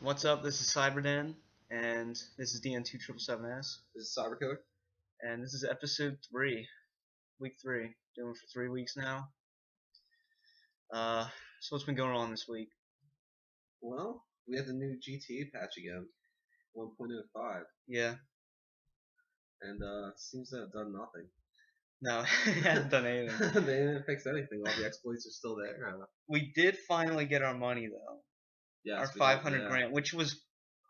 What's up? This is CyberDen, and this is DN277S, This is Cyber Killer. and this is episode 3, week 3. Doing it for 3 weeks now. So what's been going on this week? Well, we had the new GTA patch again, 1.05, Yeah, and seems to have done nothing. no, it hasn't done anything. They didn't fix anything. All the exploits are still there. We did finally get our money though. Yes, Our we did, 500 yeah. grand, which was,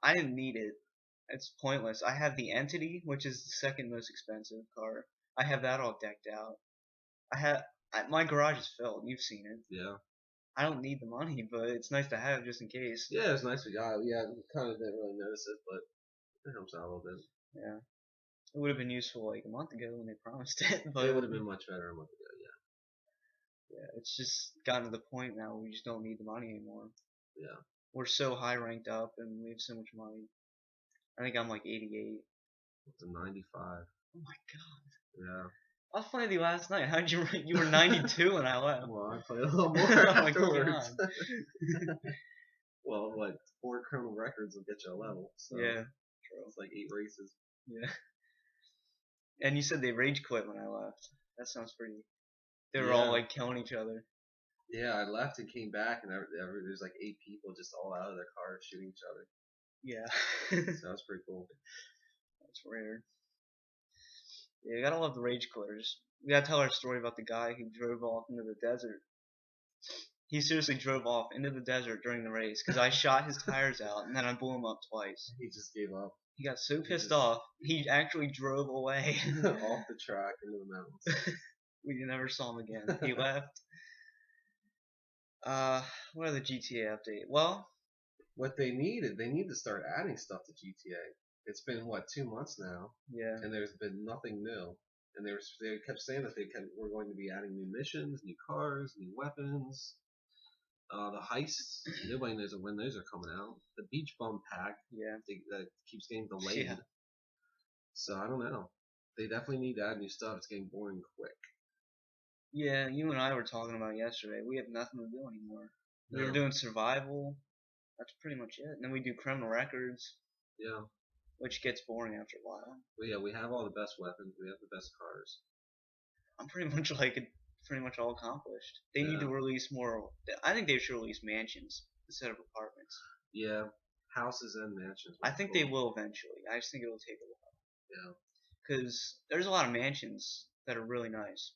I didn't need it. It's pointless. I have the Entity, which is the second most expensive car. I have that all decked out. My garage is filled. You've seen it. Yeah. I don't need the money, but it's nice to have just in case. Yeah, it was nice we got it. Yeah, we kind of didn't really notice it, but it helps out a little bit. Yeah. It would have been useful like a month ago when they promised it, but It would have been much better a month ago, yeah. yeah, it's just gotten to the point now where we just don't need the money anymore. Yeah. We're so high ranked up and we have so much money. I think I'm like 88. It's a 95. Oh my god. Yeah. I was playing with you last night. How'd you rank? You were 92 when I left. Well, I played a little more Oh my afterwards. god. Well, what, 4 criminal records will get you a level. So Yeah. it's like 8 races. Yeah. And you said they rage quit when I left. That sounds pretty. They were Yeah. all like killing each other. Yeah, I left and came back, and there's like 8 people just all out of their cars shooting each other. Yeah. So that's pretty cool. That's rare. Yeah, you gotta love the rage quitters. We gotta tell our story about the guy who drove off into the desert. He seriously drove off into the desert during the race because I shot his tires out and then I blew him up twice. He just gave up. He got so pissed off, he actually drove away. Off the track into the mountains. We never saw him again. He left. What other GTA update? Well, What they need to start adding stuff to GTA. It's been what, 2 months now, yeah. and there's been nothing new. And they kept saying that were going to be adding new missions, new cars, new weapons. The heists, nobody knows when those are coming out. The beach bum pack, Yeah. that keeps getting delayed. Yeah. So I don't know. They definitely need to add new stuff. It's getting boring quick. Yeah, you and I were talking about yesterday. We have nothing to do anymore. We No. were doing survival. That's pretty much it. And then we do criminal records, Yeah. which gets boring after a while. Well, yeah, we have all the best weapons. We have the best cars. I'm pretty much like it, pretty much all accomplished. They need to Yeah. release more. I think they should release mansions instead of apartments. Yeah, houses and mansions. I think they will eventually. I just think it'll take a while. Yeah. Because there's a lot of mansions that are really nice.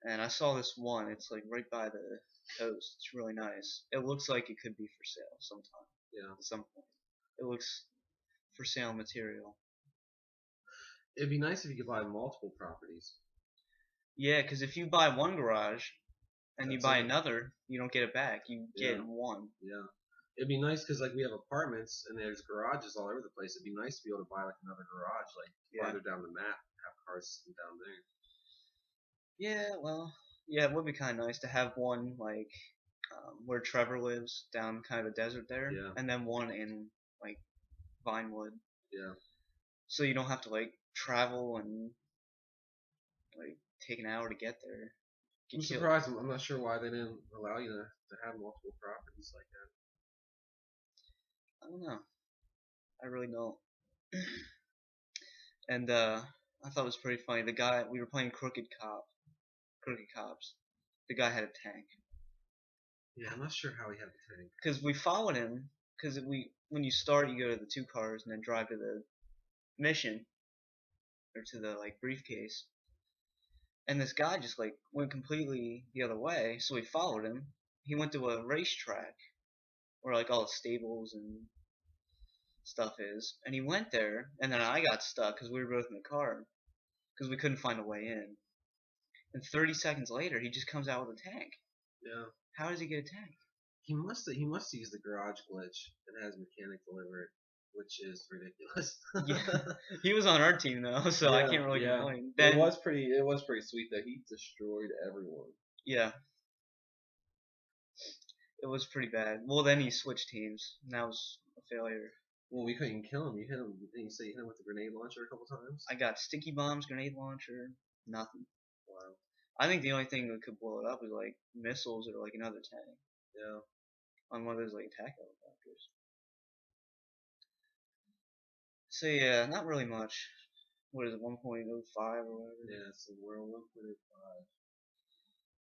And I saw this one. It's like right by the coast. It's really nice. It looks like it could be for sale sometime. Yeah. At some point. It looks for sale material. It'd be nice if you could buy multiple properties. Yeah, because if you buy one garage and you That's buy it. another, you don't get it back. You get Yeah. one. Yeah. It'd be nice because like we have apartments and there's garages all over the place. It'd be nice to be able to buy like another garage like Yeah. farther down the map, have cars sitting down there. Yeah, well, yeah, it would be kind of nice to have one like where Trevor lives, down kind of the desert there, Yeah. and then one in like Vinewood, Yeah. so you don't have to like travel and like take an hour to get there. I'm Get killed. surprised. I'm not sure why they didn't allow you to have multiple properties like that. I don't know. I really don't. And I thought it was pretty funny. The guy we were playing Crooked Cops. The guy had a tank. Yeah, I'm not sure how he had the tank. Because we followed him. Because when you start, you go to the 2 cars and then drive to the mission or to the like briefcase. And this guy just like went completely the other way, so we followed him. He went to a racetrack where like all the stables and stuff is, and he went there, and then I got stuck because we were both in the car because we couldn't find a way in. And 30 seconds later, he just comes out with a tank. Yeah. How does he get a tank? He must use the garage glitch and has mechanic deliver it, which is ridiculous. Yeah, he was on our team though, so I can't really complain. Then, it was pretty sweet that he destroyed everyone. Yeah, it was pretty bad. Well, then he switched teams, and that was a failure. Well, we couldn't kill him. You hit him. You say you hit him with the grenade launcher a couple times. I got sticky bombs, grenade launcher, nothing. Wow. I think the only thing that could blow it up was like missiles or like another tank. Yeah. on one of those like attack helicopters. So yeah, not really much. What is it, 1.05 or whatever? Yeah, so we're on 1.05.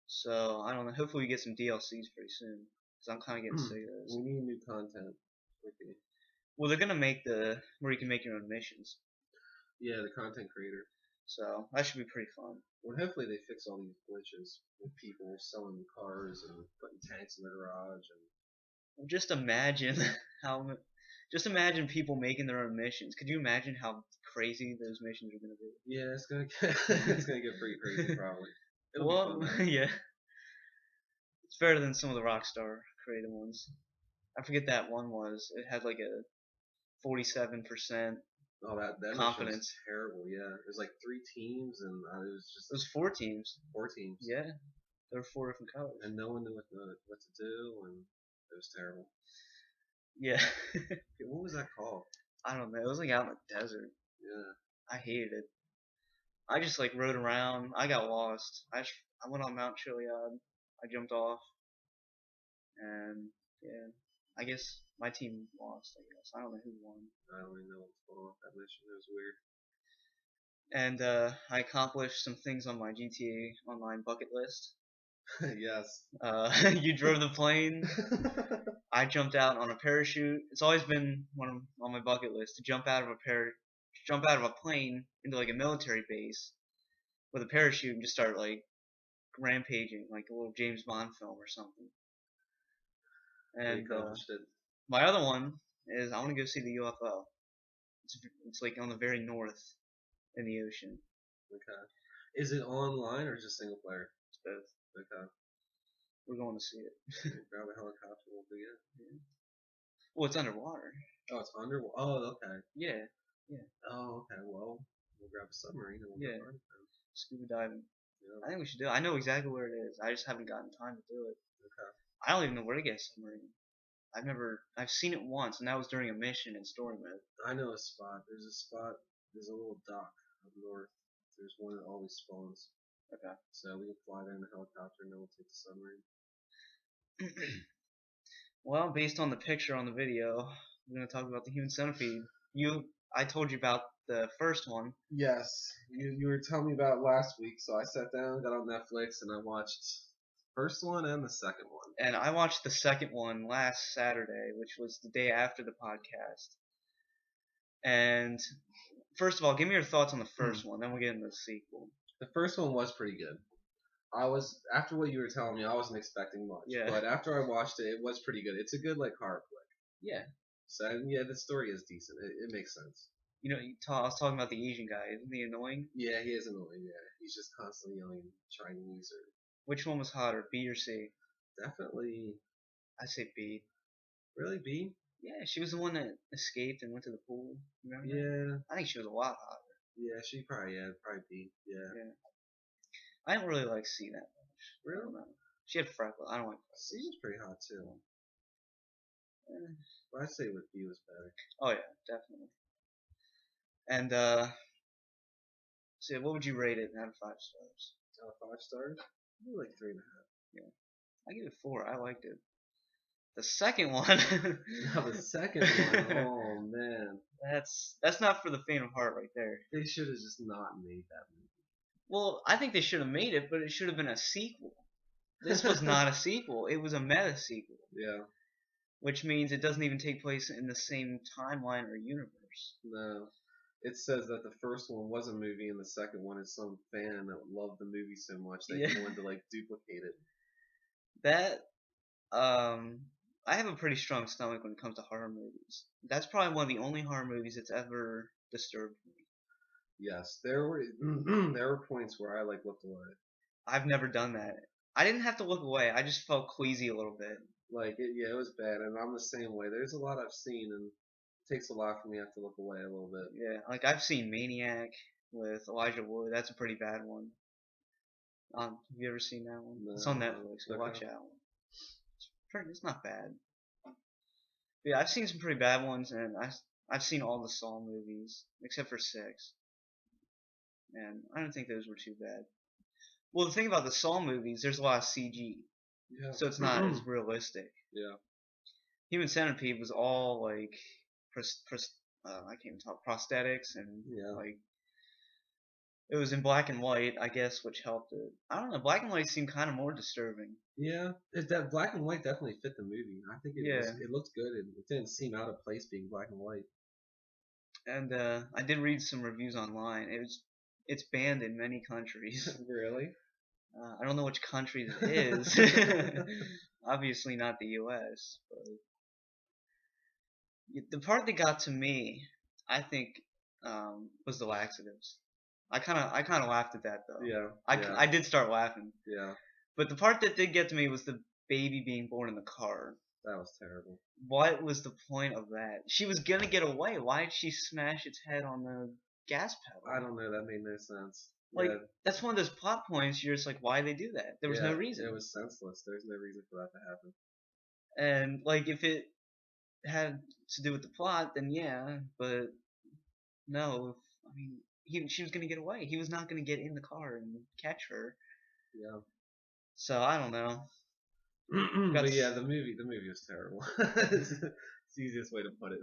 So I don't know. Hopefully we get some DLCs pretty soon, cause I'm kind of getting sick of those. We need new content. Okay. Well, they're gonna make the where you can make your own missions. Yeah, the content creator. So that should be pretty fun. Well, hopefully they fix all these glitches with people selling cars and putting tanks in their garage and. Well, just imagine just imagine people making their own missions. Could you imagine how crazy those missions are gonna be? Yeah, it's gonna get it's gonna get pretty crazy probably. Well, yeah, it's better than some of the Rockstar created ones. I forget that one was. It had like a 47%. Oh, that confidence. Was terrible. Yeah, it was like 3 teams, and it was just. It was 4 teams. 4 teams. Yeah, there were 4 different colors. And no one knew what to do, and it was terrible. Yeah. What was that called? I don't know. It was like out in the desert. Yeah. I hated it. I just like rode around. I got lost. I went on Mount Chiliad. I jumped off, and yeah, I guess my team lost. I guess I don't know who won. I don't even know what's going on with that mission. It was weird. And I accomplished some things on my GTA Online bucket list. Yes. You drove the plane. I jumped out on a parachute. It's always been on my bucket list to jump out of a plane into like a military base with a parachute and just start like rampaging like a little James Bond film or something. And my other one is I want to go see the UFO. It's like on the very north in the ocean. Okay. Is it online or just single player? It's both. Okay. We're going to see it. Grab a helicopter, we'll do it. Yeah. Well, it's underwater. Oh, it's underwater. Oh, okay. Yeah. Yeah. Oh, okay. Well, we'll grab a submarine and we'll go scuba diving. Yeah. I think we should do it. I know exactly where it is. I just haven't gotten time to do it. Okay. I don't even know where to get a submarine. I've seen it once, and that was during a mission in story mode. I know a spot. There's a little dock up north. There's one that always spawns. Okay. So we can fly there in a helicopter and then we'll take the submarine. Well, based on the picture on the video, we're going to talk about the human centipede. I told you about the first one. Yes. You were telling me about it last week, so I sat down, got on Netflix, and I watched the first one and the second one. And I watched the second one last Saturday, which was the day after the podcast. And first of all, give me your thoughts on the first one, then we'll get into the sequel. The first one was pretty good. After what you were telling me, I wasn't expecting much. Yeah. But after I watched it, it was pretty good. It's a good like horror flick. Yeah. So yeah, the story is decent. It makes sense. You know, I was talking about the Asian guy. Isn't he annoying? Yeah, he is annoying. Yeah, he's just constantly yelling Chinese or. Which one was hotter, B or C? Definitely. I say B. Really, B? Yeah, she was the one that escaped and went to the pool. Remember? Yeah. I think she was a lot hotter. Yeah, she probably B. Yeah. I don't really like C that much. Really? I don't know. She had freckles. I don't like freckles. C was pretty hot too. But I'd say with B was better. Oh yeah, definitely. And so what would you rate it out of 5 stars? Out of 5 stars? Maybe like 3.5. Yeah. I give it 4. I liked it. The second one. Now the second one. Oh man. That's not for the faint of heart right there. They should have just not made that movie. Well, I think they should have made it, but it should have been a sequel. This was not a sequel. It was a meta sequel. Yeah. Which means it doesn't even take place in the same timeline or universe. No. It says that the first one was a movie and the second one is some fan that loved the movie so much that he wanted to like duplicate it. That I have a pretty strong stomach when it comes to horror movies. That's probably one of the only horror movies that's ever disturbed me. Yes, there were points where I like looked away. I've never done that. I didn't have to look away. I just felt queasy a little bit. Like it was bad, and I'm the same way. There's a lot I've seen, and it takes a lot for me to have to look away a little bit. Yeah, like I've seen Maniac with Elijah Wood. That's a pretty bad one. Have you ever seen that one? No, it's on Netflix. Okay. Watch that one. It's not bad. But yeah, I've seen some pretty bad ones, and I've seen all the Saw movies except for 6, and I don't think those were too bad. Well, the thing about the Saw movies, there's a lot of CG, Yeah. so it's not as realistic. Yeah. Human Centipede was all like I can't even talk, prosthetics, and Yeah. like it was in black and white, I guess, which helped it. I don't know. Black and white seemed kind of more disturbing. Yeah, that black and white definitely fit the movie. I think Yeah, it looked good and it didn't seem out of place being black and white. and I did read some reviews online. It's banned in many countries. Really? I don't know which country it is. Obviously not the U.S. But the part that got to me, I think, was the laxatives. I kind of laughed at that though. Yeah. I, Yeah. I did start laughing. Yeah. But the part that did get to me was the baby being born in the car. That was terrible. What was the point of that? She was gonna get away. Why did she smash its head on the gas pedal? I don't know. That made no sense. Like, Yeah. that's one of those plot points. You're just like, why did they do that? There was no reason. It was senseless. There's no reason for that to happen. And like, if it had to do with the plot, then yeah. But no. I mean, she was gonna get away. He was not gonna get in the car and catch her. Yeah. So I don't know. But yeah, the movie was terrible. It's the easiest way to put it.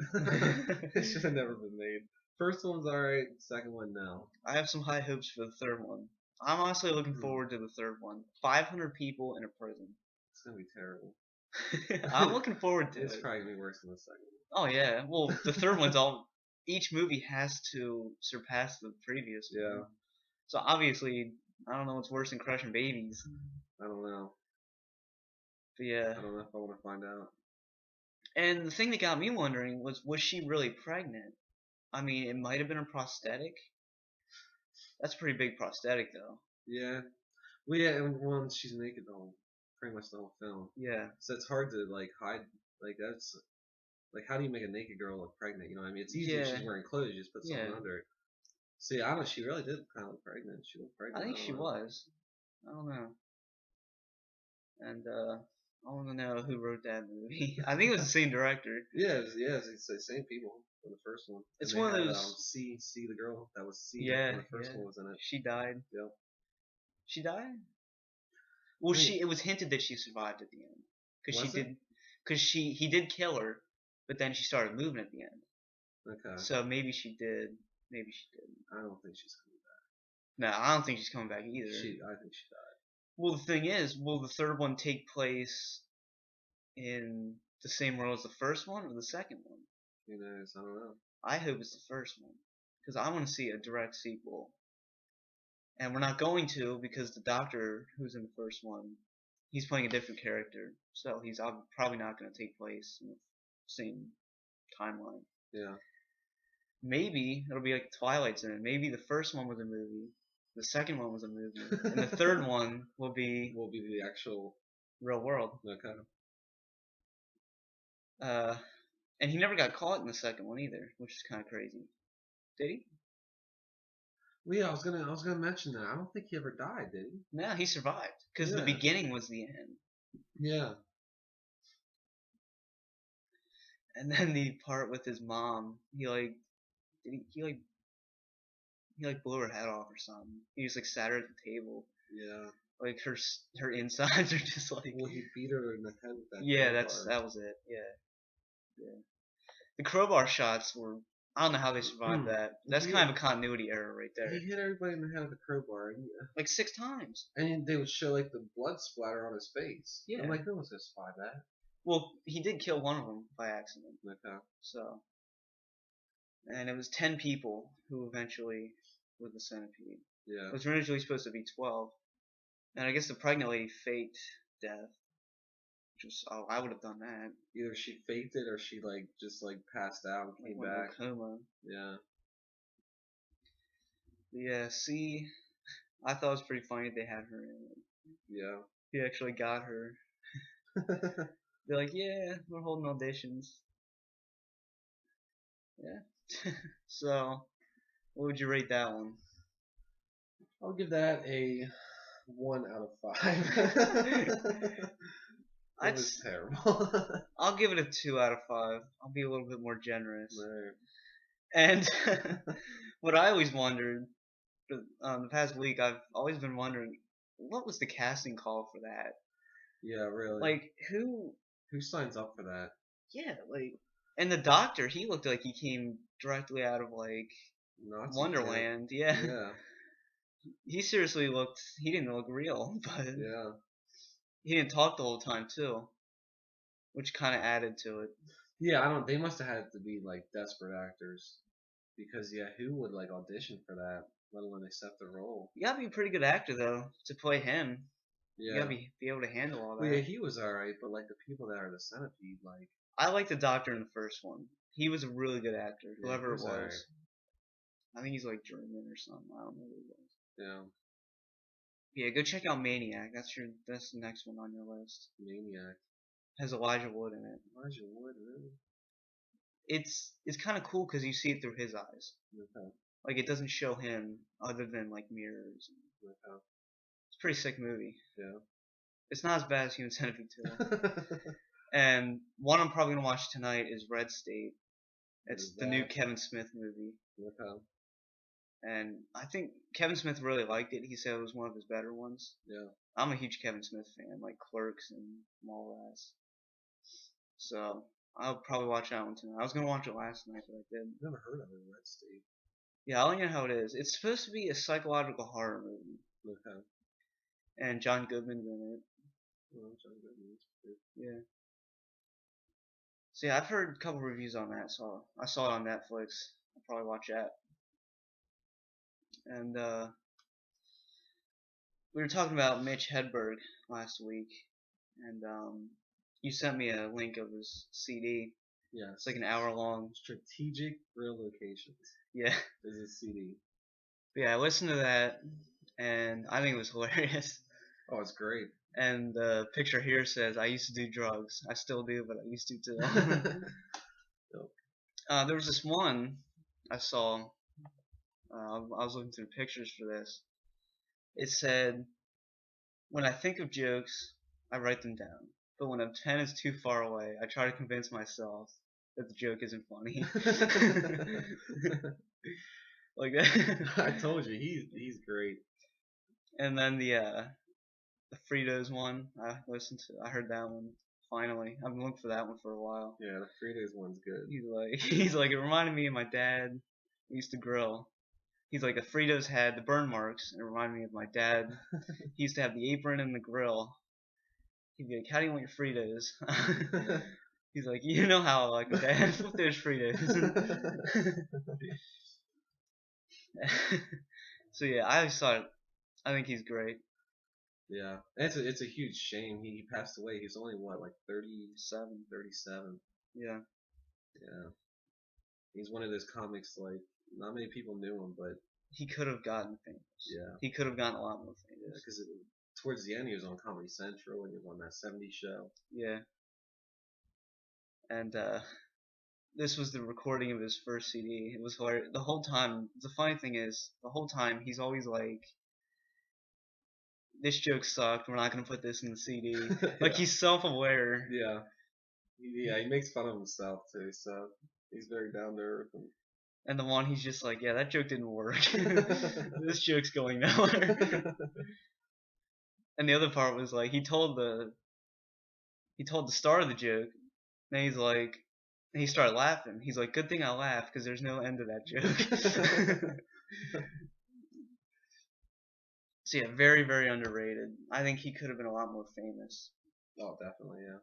It should have never been made. First one's alright, second one no. I have some high hopes for the third one. I'm honestly looking forward to the third one. 500 people in a prison. It's gonna be terrible. I'm looking forward to It's it. probably gonna be worse than the second one. Oh yeah. Well, the third one's all. Each movie has to surpass the previous one. Yeah. So obviously, I don't know what's worse than crushing babies. I don't know. But yeah. I don't know if I want to find out. And the thing that got me wondering was she really pregnant? I mean, it might have been a prosthetic. That's a pretty big prosthetic, though. Yeah. Well, yeah, and once she's naked the whole, pretty much the whole film. Yeah. So it's hard to like hide. Like that's like how do you make a naked girl look pregnant? You know what I mean? It's easy if she's wearing clothes. You just put something under it. See, I don't know. She really did kind of look pregnant. She looked pregnant. I think she was. I don't know. And I want to know who wrote that movie. I think it was the same director. Yeah, it's the same people from the first one. It's one of those. C, the girl that was C. Yeah, when the first one was in it. She died. Yep. She died. Well, it was hinted that she survived at the end because he did kill her, but then she started moving at the end. Okay. So maybe she did. Maybe she didn't. I don't think she's coming back. No, I don't think she's coming back either. I think she died. Well, the thing is, will the third one take place in the same world as the first one or the second one? Who knows? I don't know. I hope it's the first one because I want to see a direct sequel. And we're not going to because the doctor who's in the first one, he's playing a different character, so he's probably not going to take place in the same timeline. Yeah. Maybe it'll be like Twilight Zone. Maybe the first one was a movie, the second one was a movie, and the third one will be the actual real world. Okay. And he never got caught in the second one either, which is kind of crazy. Did he? Well, yeah, I was gonna mention that. I don't think he ever died, did he? No, he survived because the beginning was the end. Yeah. And then the part with his mom, he blew her head off or something. He just like sat her at the table. Yeah. Like her insides are just like. Well, he beat her in the head with that. Yeah, that was it. Yeah. The crowbar shots were. I don't know how they survived that. That's kind of a continuity error right there. He hit everybody in the head with a crowbar. Like 6 times. And they would show like the blood splatter on his face. Yeah. I'm like, no one's gonna survive that. Well, he did kill one of them by accident. Okay. So. And it was 10 people who eventually were the centipede. Yeah. It was originally supposed to be 12. And I guess the pregnant lady faked death. Which was, I would have done that. Either she faked it or she like just like passed out and came back. Coma. Yeah. Yeah, see, I thought it was pretty funny they had her in it. Yeah. He actually got her. They're like, yeah, we're holding auditions. Yeah. So, what would you rate that one? I'll give that a 1 out of 5. It was terrible. I'll give it a 2 out of 5. I'll be a little bit more generous. Right. And what I always wondered, the past week, I've always been wondering, what was the casting call for that? Yeah, really. Like, who signs up for that? Yeah, like, and the doctor, he looked like he came directly out of like Nazi camp. Wonderland. Yeah, Yeah. he seriously looked. He didn't look real, but Yeah. he didn't talk the whole time too, which kind of added to it. Yeah, I don't. They must have had to be like desperate actors, because yeah, who would like audition for that, let alone accept the role? You gotta be a pretty good actor though to play him. You Yeah. gotta be able to handle all Well, yeah, that. he was alright, but like the people that are the centipede, like I like the doctor in the first one. He was a really good actor, yeah, he whoever it was alright. was. I think he's like German or something. I don't know who he was. Yeah, Yeah, go check out Maniac. That's the next one on your list. Maniac. Has Elijah Wood in it. Elijah Wood, really? It's kind of cool because you see it through his eyes. Okay. Like it doesn't show him other than like mirrors. Okay. It's a pretty sick movie. Yeah. It's not as bad as Human Centipede 2. And one I'm probably gonna watch tonight is Red State. It's the new Kevin Smith movie. Okay. And I think Kevin Smith really liked it. He said it was one of his better ones. Yeah. I'm a huge Kevin Smith fan, like Clerks and Mallrats. So I'll probably watch that one tonight. I was gonna watch it last night, but I didn't. Never heard of it, Red State. Yeah, I'll let you know how it is. It's supposed to be a psychological horror movie, Okay. and John Goodman's in it. Well, John Goodman's good. Yeah. So yeah, I've heard a couple reviews on that, so I saw it on Netflix. I'll probably watch that. And we were talking about Mitch Hedberg last week, and you sent me a link of his CD. Yeah. It's like an hour long. Strategic Real Locations. Yeah. Is a CD. But yeah, I listened to that, and I think it was hilarious. Oh, it's great. And the picture here says, "I used to do drugs. I still do, but I used to too." There was this one I saw. I was looking through pictures for this. It said, "When I think of jokes, I write them down. But when a pen is too far away, I try to convince myself that the joke isn't funny." Like that. I told you, he's great. And then the Fritos one, I heard that one finally. I've been looking for that one for a while. Yeah, the Fritos one's good. He's like, it reminded me of my dad. We used to grill. He's like, the Fritos had the burn marks, and it reminded me of my dad. He used to have the apron and the grill. He'd be like, "How do you want your Fritos?" He's like, "You know how I like my dad with those Fritos." So yeah, I always thought, I think he's great. Yeah, it's a huge shame. He passed away. He's only what, like 37, 37. Yeah. Yeah. He's one of those comics, like not many people knew him, but he could have gotten famous. Yeah. He could have gotten a lot more famous. Because towards the end he was on Comedy Central and he was on that '70s show. Yeah. And this was the recording of his first CD. It was hilarious. The whole time, the funny thing is, the whole time he's always like, "This joke sucked. We're not gonna put this in the CD." Like Yeah. he's self-aware. Yeah. Yeah, he makes fun of himself too, so he's very down to earth. And the one he's just like, "Yeah, that joke didn't work. This joke's going nowhere." And the other part was like, he told the star of the joke, and he's like, and he started laughing. He's like, "Good thing I laughed because there's no end to that joke." So yeah, very, very underrated. I think he could have been a lot more famous. Oh, definitely, yeah.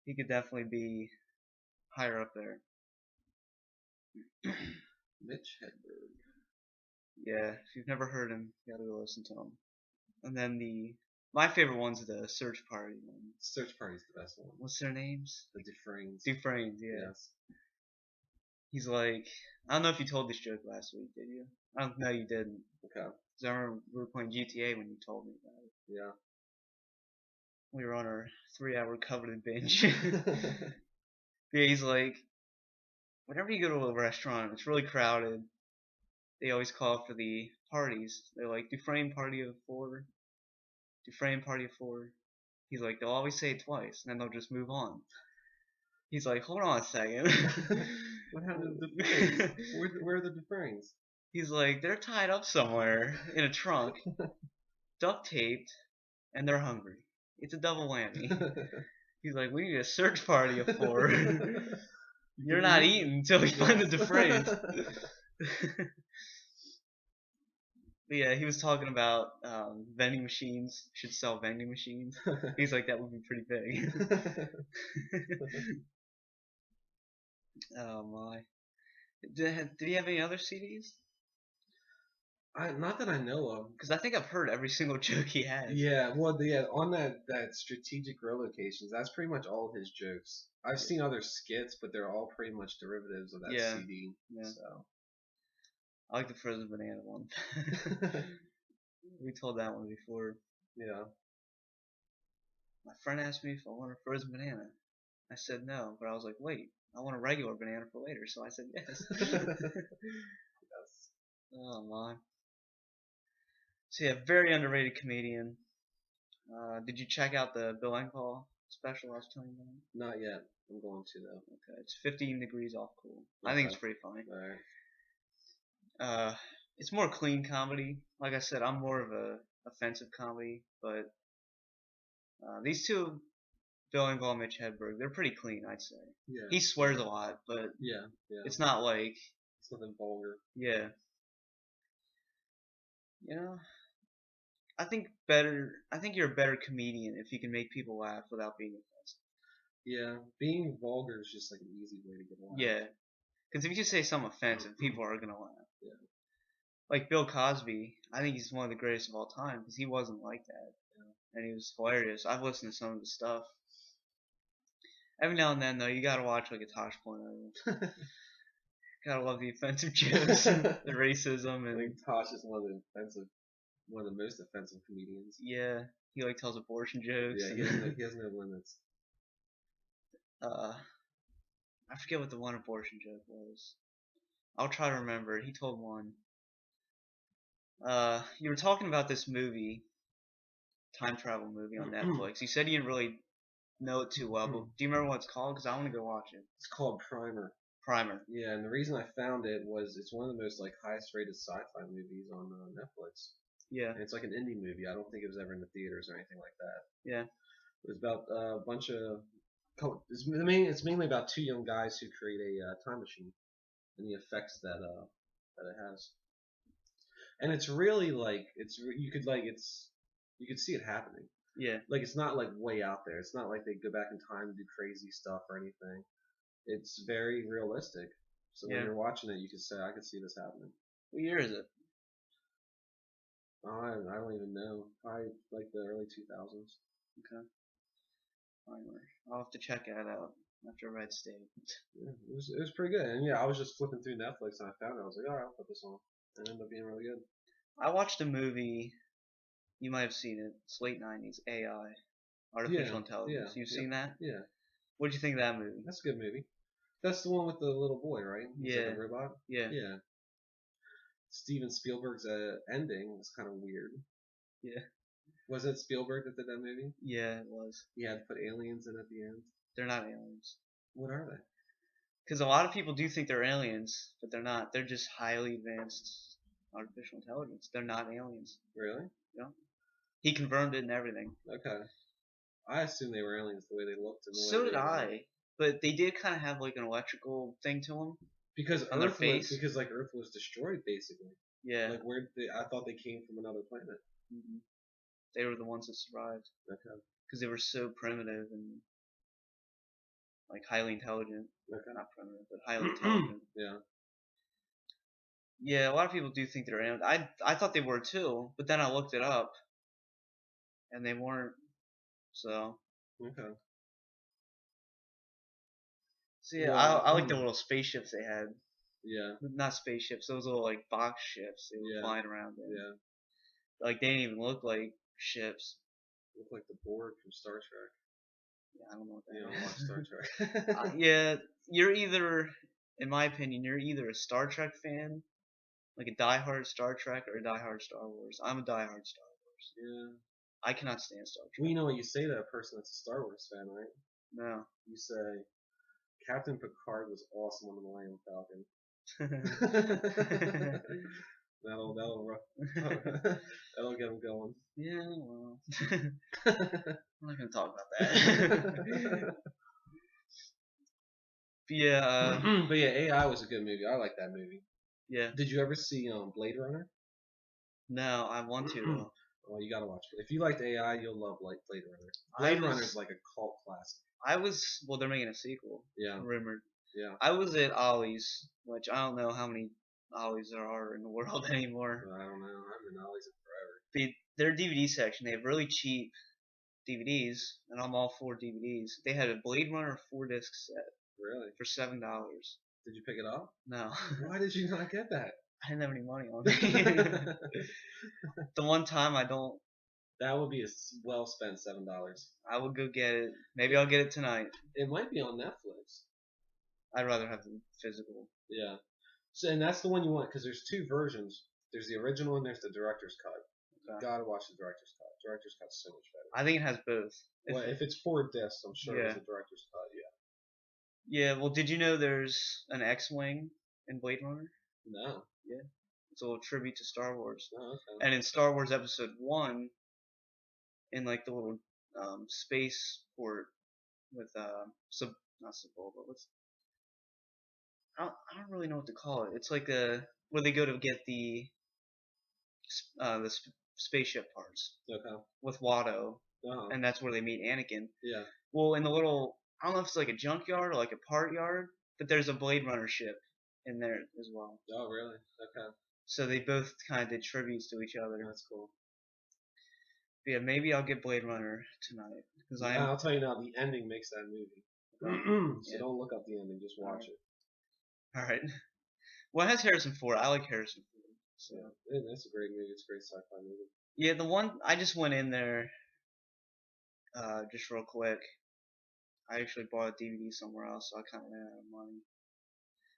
He could definitely be higher up there. Mitch Hedberg. Yeah, if you've never heard him, you gotta go listen to him. And then my favorite one's the Search Party one. Search Party's the best one. What's their names? The Dufresnes. Dufresnes, yeah. Yes. He's like, I don't know if you told this joke last week, did you? I don't know, you didn't. Okay. Because I remember we were playing GTA when you told me about it. Yeah. We were on our 3-hour coveted binge. Yeah, he's like, whenever you go to a restaurant, it's really crowded. They always call for the parties. They're like, Dufresne party of 4. Dufresne party of 4. He's like, they'll always say it twice, and then they'll just move on. He's like, hold on a second. What happened to the Dufresnes? Where are the Dufresnes? He's like, they're tied up somewhere in a trunk, duct taped, and they're hungry. It's a double whammy. He's like, we need a search party of 4. You You're can not eat. eating until we find the Yes. defrayed. But yeah, he was talking about vending machines should sell vending machines. He's like, that would be pretty big. Oh my. Did he have any other CDs? Not that I know of. Because I think I've heard every single joke he has. Yeah, well, on that strategic grill locations, that's pretty much all of his jokes. I've seen other skits, but they're all pretty much derivatives of that Yeah. CD. Yeah. So. I like the frozen banana one. We told that one before. Yeah. My friend asked me if I wanted a frozen banana. I said no, but I was like, wait, I want a regular banana for later, so I said yes. Yes. Oh my. So yeah, very underrated comedian. Did you check out the Bill Engvall special I was telling you about? Not yet. I'm going to though. Okay, it's 15 degrees off cool. I think it's pretty funny. All right. It's more clean comedy. Like I said, I'm more of a offensive comedy, but these two, Bill Engvall and Mitch Hedberg, they're pretty clean, I'd say. Yeah. He swears a lot, but Yeah. it's not like, It's nothing vulgar. yeah. You know, I think you're a better comedian if you can make people laugh without being offensive. Yeah. Being vulgar is just like an easy way to get along. Yeah, because if you say something offensive, people are gonna laugh. Yeah. Like Bill Cosby, I think he's one of the greatest of all time because he wasn't like that, and he was hilarious. I've listened to some of his stuff. Every now and then, though, you gotta watch like a Tosh Point of it. Gotta love the offensive jokes, the racism, I and think Tosh is one of the most offensive comedians. yeah, he like tells abortion jokes. Yeah, he has no limits. I forget what the one abortion joke was. I'll try to remember. He told one. You were talking about this movie, time travel movie on Netflix. You said you didn't really know it too well, but do you remember what it's called? Because I want to go watch it. It's called Primer. Primer. Yeah, and the reason I found it was it's one of the most like highest rated sci-fi movies on Netflix. Yeah. And it's like an indie movie. I don't think it was ever in the theaters or anything like that. Yeah. It was about a bunch of. It's mainly about two young guys who create a time machine, and the effects that it has. And it's really like you could see it happening. Yeah. Like it's not like way out there. It's not like they go back in time and do crazy stuff or anything. It's very realistic. So when you're watching it, you can say, I could see this happening. What year is it? I don't even know. Probably like the early 2000s. Okay. Primer. I'll have to check that out after Red State. Yeah, it was pretty good. And yeah, I was just flipping through Netflix and I found it. I was like, all right, I'll put this on. And it ended up being really good. I watched a movie. You might have seen it. It's late 90s. AI. Artificial Intelligence. You've seen that? Yeah. What'd you think of that movie? That's a good movie. That's the one with the little boy, right? He's Yeah. like a robot? Yeah. Yeah. Steven Spielberg's ending was kind of weird. Yeah. Was it Spielberg that did that movie? Yeah, it was. He had to put aliens in at the end. They're not aliens. What are they? Because a lot of people do think they're aliens, but they're not. They're just highly advanced artificial intelligence. They're not aliens. Really? Yeah. He confirmed it and everything. Okay. I assumed they were aliens the way they looked. And the So way did I. But they did kind of have like an electrical thing to them. Because on their face. Because like Earth was destroyed basically. Yeah. Like I thought they came from another planet. Mm-hmm. They were the ones that survived. Okay. Because they were so primitive and like highly intelligent. Okay. Not primitive, but highly intelligent. Yeah. Yeah, a lot of people do think they're aliens. I thought they were too, but then I looked it up, and they weren't. So. Okay. So yeah, Well, I like the little spaceships they had. Yeah. Not spaceships, those little like box ships they were flying around in. Yeah. Like they didn't even look like ships. Look like the Borg from Star Trek. Yeah, I don't know what that You is. don't watch Star Trek. Yeah, you're either, in my opinion, you're either a Star Trek fan, like a diehard Star Trek, or a diehard Star Wars. I'm a diehard Star Wars. Yeah. I cannot stand Star Trek. Well, you know what you say to a person that's a Star Wars fan, right? No. You say, Captain Picard was awesome on the Millennium Falcon. that'll get him going. Yeah, well. I'm not gonna talk about that. But yeah, But yeah, AI was a good movie. I like that movie. yeah. Did you ever see Blade Runner? No, I want to though. Well, you gotta watch it. If you liked AI, you'll love like Blade Runner. I Blade Runner is was, like a cult classic. well, they're making a sequel, Yeah, rumored. yeah. I was at Ollie's, which I don't know how many Ollie's there are in the world anymore. I don't know. I've been always forever. Their DVD section, they have really cheap DVDs, and I'm all for DVDs. They had a Blade Runner 4-disc set Really? for $7. Did you pick it up? No, Why did you not get that? I didn't have any money on me. The one time I don't, That would be a well spent $7. I will go get it. Maybe I'll get it tonight. It might be on Netflix. I'd rather have the physical. Yeah. So and that's the one you want because there's two versions. There's the original and there's the director's cut. You gotta watch the director's cut. Director's cut's so much better. I think it has both. Well, if it's 4 discs, I'm sure it's a director's cut. Yeah. Yeah. Well, did you know there's an X-wing in Blade Runner? No. Yeah. It's a little tribute to Star Wars. Oh, okay. And in Star Wars Episode 1, in like the little space port with not Sebulba, I don't really know what to call it. It's like where they go to get the spaceship parts Okay. with Watto, Uh-huh. and that's where they meet Anakin. Yeah. Well, in the little, I don't know if it's like a junkyard or like a part yard, but there's a Blade Runner ship in there as well. Oh, really? Okay. So they both kind of did tributes to each other. That's cool. But yeah, maybe I'll get Blade Runner tonight because I'll tell you now, the ending makes that movie. So don't look up the ending, just watch it. All right. Well, it has Harrison Ford. I like Harrison Ford. So yeah, that's a great movie. It's a great sci-fi movie. Yeah, the one I just went in there, just real quick. I actually bought a DVD somewhere else, so I kind of ran out of money.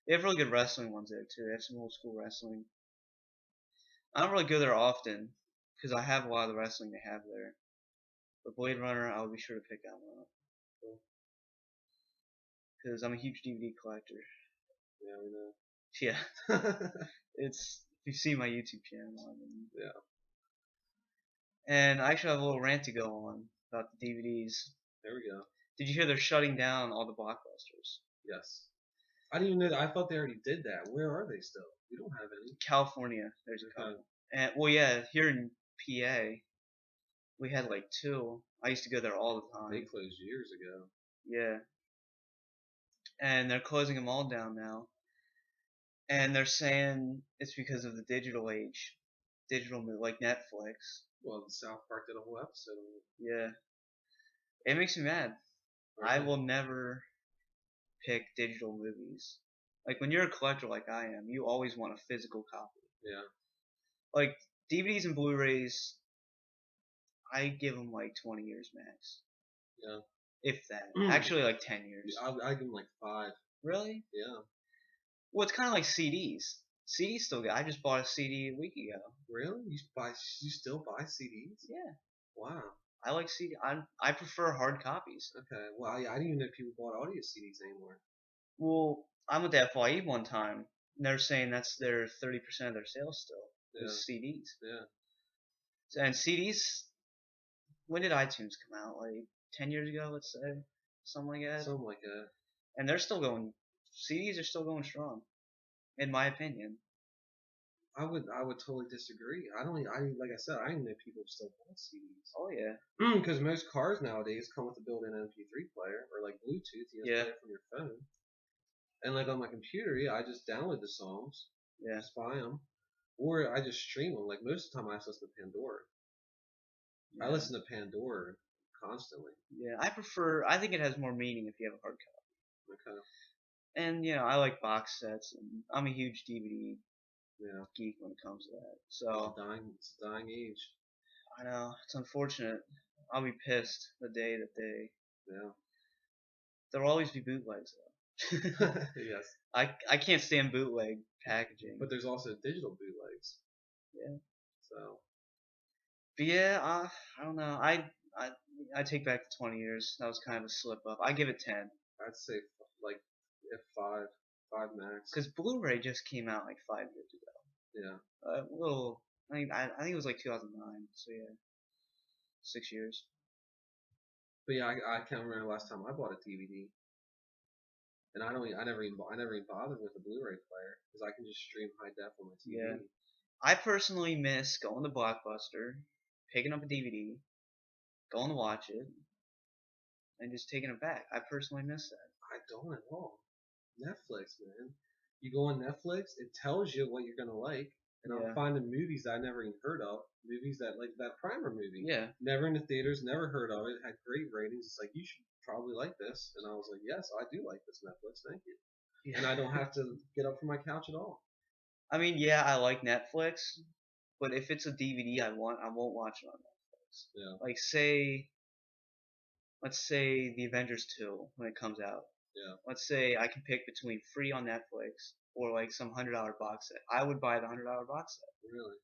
They have really good wrestling ones there too. They have some old school wrestling. I don't really go there often because I have a lot of the wrestling they have there. But Blade Runner, I'll be sure to pick that one up because I'm a huge DVD collector. Yeah, we know. Yeah, it's if you see my YouTube channel. Yeah. And I actually have a little rant to go on about the DVDs. There we go. Did you hear they're shutting down all the blockbusters? Yes. I didn't even know that. I thought they already did that. Where are they still? We don't have any. California, there's a couple. And well, yeah, here in PA, we had like 2. I used to go there all the time. They closed years ago. Yeah. And they're closing them all down now. And they're saying it's because of the digital age. Digital, like Netflix. Well, South Park did a whole episode on it. Yeah. It makes me mad. Really? I will never pick digital movies. Like when you're a collector like I am, you always want a physical copy. Yeah. Like DVDs and Blu-rays, I give them like 20 years max. Yeah. If that. Actually, like 10 years. I give them like 5. Really? Yeah. Well, it's kind of like CDs. CDs still good. I just bought a CD a week ago. Really? You still buy CDs? Yeah. Wow. I like CD. I prefer hard copies. Okay. Well, I didn't even know people bought audio CDs anymore. Well, I went to FYE one time, and they're saying that's their 30% of their sales still. Yeah. Is CDs. Yeah. So, and CDs. When did iTunes come out? Like 10 years ago, let's say, something like that. Something like that. And they're still going. CDs are still going strong, in my opinion. I would totally disagree. Like I said, I didn't know people still bought CDs. Oh yeah. Because most cars nowadays come with a built-in MP3 player or like Bluetooth. You just play it from your phone. And like on my computer, yeah, I just download the songs. Yeah. Just buy them, or I just stream them. Like most of the time, I just listen to Pandora. Yeah. I listen to Pandora constantly. Yeah, I think it has more meaning if you have a hard copy. Okay. And I like box sets, and I'm a huge DVD geek when it comes to that. So it's a dying age. I know, it's unfortunate. I'll be pissed the day that there'll always be bootlegs though. Yes. I can't stand bootleg packaging. But there's also digital bootlegs. Yeah. So. But yeah, I don't know. I take back the 20 years. That was kind of a slip up. I give it 10. I'd say like if 5 max. Because Blu-ray just came out like 5 years ago. Yeah. A little. I think it was like 2009. So yeah, 6 years. But yeah, I can't remember the last time I bought a DVD. And I never even bothered with a Blu-ray player because I can just stream high def on my TV. Yeah. I personally miss going to Blockbuster, picking up a DVD, going to watch it, and just taking it back. I personally miss that. I don't at all. Netflix, man. You go on Netflix, it tells you what you're gonna like, and Yeah. I'm finding movies that I never even heard of. Movies that like that Primer movie. Yeah. Never in the theaters, never heard of it. Had great ratings. It's like you should probably like this, and I was like, yes, I do like this Netflix. Thank you. Yeah. And I don't have to get up from my couch at all. I mean, yeah, I like Netflix, but if it's a DVD I won't watch it on Netflix. Yeah. Like let's say The Avengers 2 when it comes out. Yeah. Let's say I can pick between free on Netflix or like some $100 box set. I would buy the $100 box set. Really?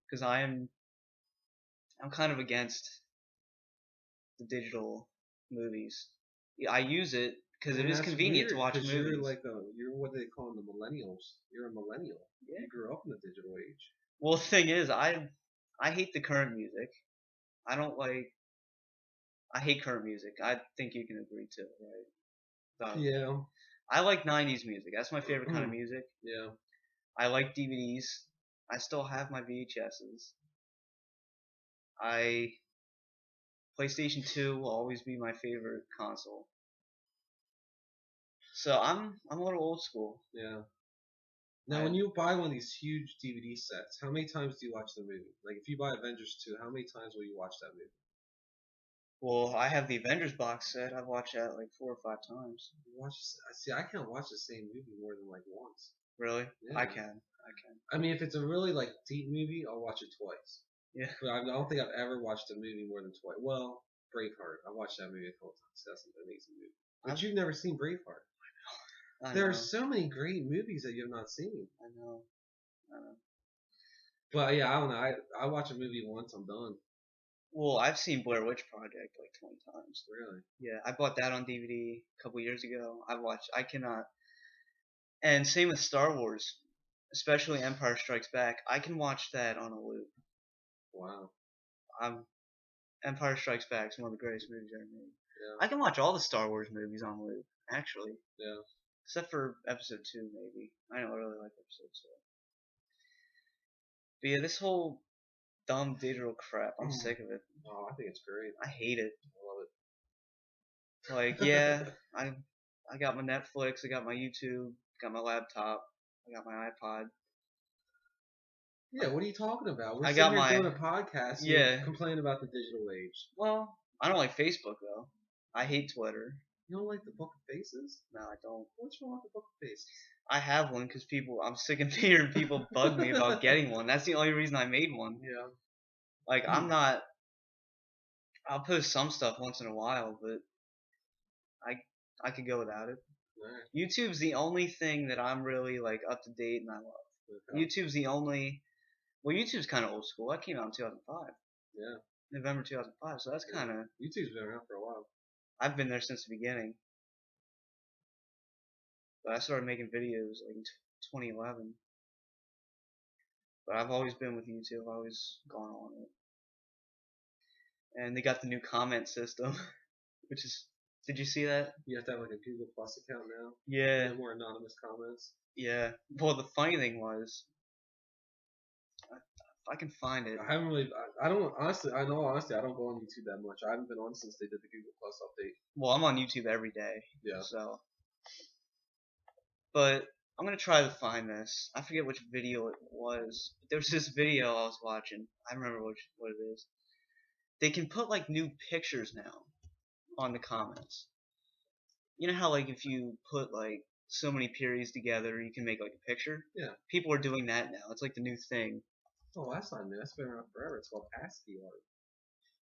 Because I'm kind of against the digital movies. Yeah, I use it because it is convenient to watch movies. You're like you're what they call them, the millennials. You're a millennial. Yeah. You grew up in the digital age. Well, the thing is, I hate the current music. I hate current music. I think you can agree too, right? Yeah. I like 90s music. That's my favorite kind of music. Yeah. I like DVDs. I still have my VHSs. PlayStation 2 will always be my favorite console. So I'm a little old school. Yeah. Now, when you buy one of these huge DVD sets, how many times do you watch the movie? Like, if you buy Avengers 2, how many times will you watch that movie? Well, I have the Avengers box set. I've watched that like 4 or 5 times. See, I can't watch the same movie more than like once. Really? Yeah. I can. I mean, if it's a really like deep movie, I'll watch it twice. Yeah. But I don't think I've ever watched a movie more than twice. Well, Braveheart. I watched that movie a couple times. That's an amazing movie. But you've never seen Braveheart. There are so many great movies that you have not seen. I know. But yeah, I don't know. I watch a movie once, I'm done. Well, I've seen Blair Witch Project like 20 times. Really? Yeah, I bought that on DVD a couple years ago. I cannot. And same with Star Wars, especially Empire Strikes Back. I can watch that on a loop. Wow. Empire Strikes Back is one of the greatest movies ever made. Yeah. I can watch all the Star Wars movies on loop, actually. Yeah. Except for Episode 2, maybe. I don't really like Episode 2. But yeah, this whole dumb digital crap, I'm sick of it. Oh, I think it's great. I hate it. I love it. Like, yeah, I got my Netflix, I got my YouTube, got my laptop, I got my iPod. Yeah, what are you talking about? We're doing a podcast. Yeah. Complaining about the digital age. Well, I don't like Facebook though. I hate Twitter. You don't like the Book of Faces? No, I don't. What's wrong with the Book of Faces? I have one because I'm sick of hearing people bug me about getting one. That's the only reason I made one. Yeah. Like, I'll post some stuff once in a while, but I could go without it. Right. YouTube's the only thing that I'm really like up to date and I love. Okay. YouTube's the only. Well, YouTube's kind of old school. That came out in 2005. Yeah. November 2005. So that's kind of. YouTube's been around for a while. I've been there since the beginning. But I started making videos like in 2011. But I've always been with YouTube. I've always gone on it. And they got the new comment system, which is. Did you see that? You have to have like a Google Plus account now. Yeah. No more anonymous comments. Yeah. Well, the funny thing was, if I can find it. I haven't really. I don't honestly. I don't go on YouTube that much. I haven't been on since they did the Google Plus update. Well, I'm on YouTube every day. Yeah. So. But I'm gonna try to find this. I forget which video it was. There was this video I was watching. I remember what it is. They can put like new pictures now on the comments. You know how like if you put like so many periods together, you can make like a picture? Yeah. People are doing that now. It's like the new thing. Oh, that's not new. That's been around forever. It's called ASCII art.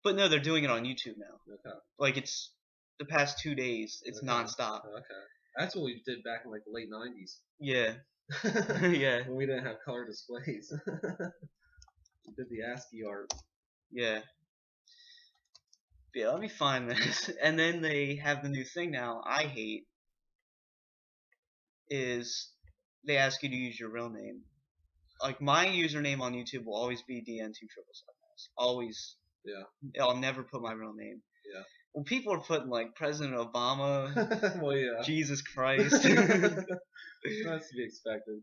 But no, they're doing it on YouTube now. Okay. Like it's the past 2 days. It's nonstop. Okay. That's what we did back in like the late 90s. Yeah. Yeah. When we didn't have color displays. We did the ASCII art. Yeah. Yeah, let me find this. And then they have the new thing now I hate is they ask you to use your real name. Like my username on YouTube will always be DN2777. Always. Yeah. I'll never put my real name. Yeah. Well, people are putting like President Obama, Well, yeah. Jesus Christ. That's to be expected.